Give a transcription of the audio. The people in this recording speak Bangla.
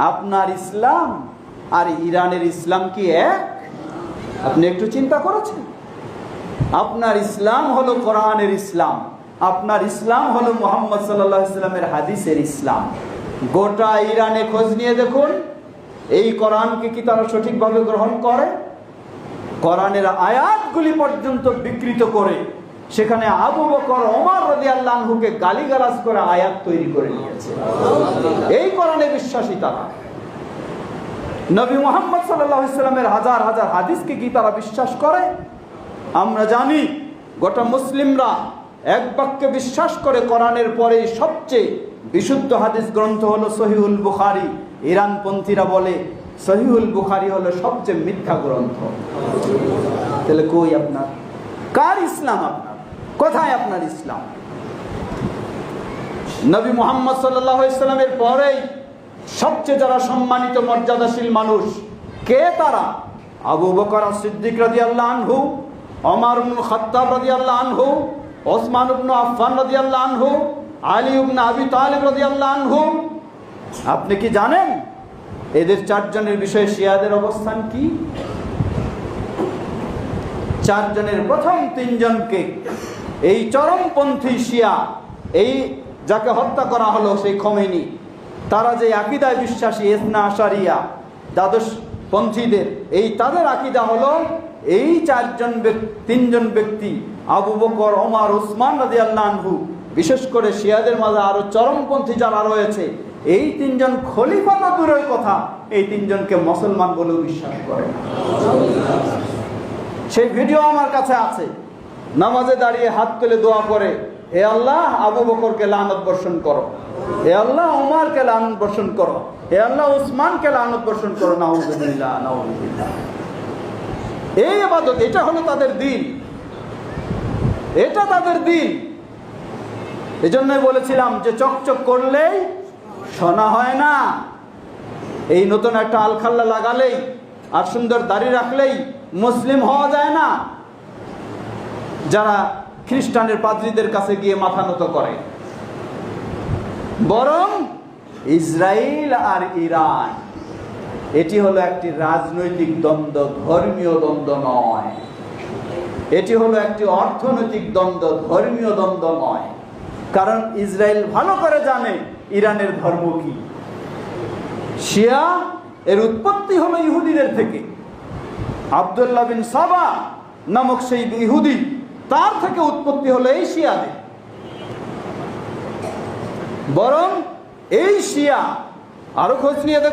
আপনার ইসলাম আর ইরানের ইসলাম কি এক? আপনি একটু চিন্তা করেছেন? আপনার ইসলাম হলো কোরআনের ইসলাম, আপনার ইসলাম হলো মুহাম্মদ সাল্লাল্লাহু আলাইহি ওয়াসাল্লামের হাদিসের ইসলাম। গোটা ইরানে খোঁজ নিয়ে দেখুন, এই কোরআনকে কি তারা সঠিকভাবে গ্রহণ করে? কোরআনের আয়াতগুলি পর্যন্ত বিকৃত করে সেখানে আবু বকর, ওমর রাদিয়াল্লাহু আনহুকে গালিগালাজ করে আয়াত তৈরি করে নিয়েছে। এই কোরআনে বিশ্বাসী তারা। নবী মুহাম্মদ সাল্লাল্লাহু আলাইহি ওয়াসাল্লামের হাজার হাজার হাদিসকে কি তারা বিশ্বাস করে? আমরা জানি গোটা মুসলিমরা এক বাক্যে বিশ্বাস করে কোরআনের পরে সবচেয়ে বিশুদ্ধ হাদিস গ্রন্থ হলো সহিহুল বুখারী। ইরানপন্থীরা বলে সহিহুল বুখারী হলো সবচেয়ে মিথ্যা গ্রন্থ। তাহলে কই আপনার কার ইসলাম? আপনার কোথায় আপনার ইসলাম? নবী মুহাম্মদ সাল্লাল্লাহু আলাইহি ওয়াসাল্লামের পরেই সবচেয়ে যারা সম্মানিত মর্যাদাশীল মানুষ কে তারা? আবু বকর সিদ্দিক রাদিয়াল্লাহু আনহু, ওমর ইবনে খাত্তাব রাদিয়াল্লাহু আনহু, ওসমান ইবনে আফফান রাদিয়াল্লাহু আনহু, আলী ইবনে আবি তালিব রাদিয়াল্লাহু আনহু। আপনি কি জানেন এদের চারজনের বিষয়ে শিয়াদের অবস্থান কি? চারজনের প্রথম তিনজনকে এই চরমপন্থী শিয়া, এই যাকে হত্যা করা হলো সেই খোমেনি, তারা যে আকীদায় বিশ্বাসী ইসনা আশারিয়া দ্বাদশ পন্থীদের, এই তাদের আকীদা হলো এই তিনজন ব্যক্তি আবু বকর, ওমর, ওসমান রাদিয়াল্লাহু আনহু, বিশেষ করে শিয়াদের মাঝে আরো চরমপন্থী যারা রয়েছে, এই তিনজন খলিফা তো দূরের কথা, এই তিনজনকে মুসলমান বলেও বিশ্বাস করে না। সেই ভিডিও আমার কাছে আছে। নামাজে দাঁড়িয়ে হাত তুলে দোয়া করে, হে আল্লাহ আবু বকরকে লানত বর্ষণ করো, হে আল্লাহ ওমরকে লানত বর্ষণ করো, হে আল্লাহ উসমানকে লানত বর্ষণ করো। নাউযুবিল্লাহ, নাউযুবিল্লাহ। এই ইবাদত, এটা হলো তাদের দ্বীন, এটা তাদের দ্বীন। এজন্যই বলেছিলাম যে চকচক করলেই শোনা হয় না। এই নতুন একটা আলখাল্লা লাগালেই আর সুন্দর দাড়ি রাখলেই মুসলিম হওয়া যায় না। যারা খ্রিস্টানের পাদ্রীদের কাছে গিয়ে মাথা নত করে, বরং ইসরায়েল আর ইরান, এটি হলো একটি রাজনৈতিক দ্বন্দ্ব, ধর্মীয় দ্বন্দ্ব নয়। এটি হলো একটি অর্থনৈতিক দ্বন্দ্ব, ধর্মীয় দ্বন্দ্ব নয়। কারণ ইসরায়েল ভালো করে জানে ইরানের ধর্ম কি। শিয়া এর উৎপত্তি হলো ইহুদিদের থেকে। আব্দুল্লাহ বিন সাবা নামক সেই ইহুদি, তার থেকে উৎপত্তি হলো এই শিয়াদের। বরং এই শিয়া আরো খোঁজ নিয়ে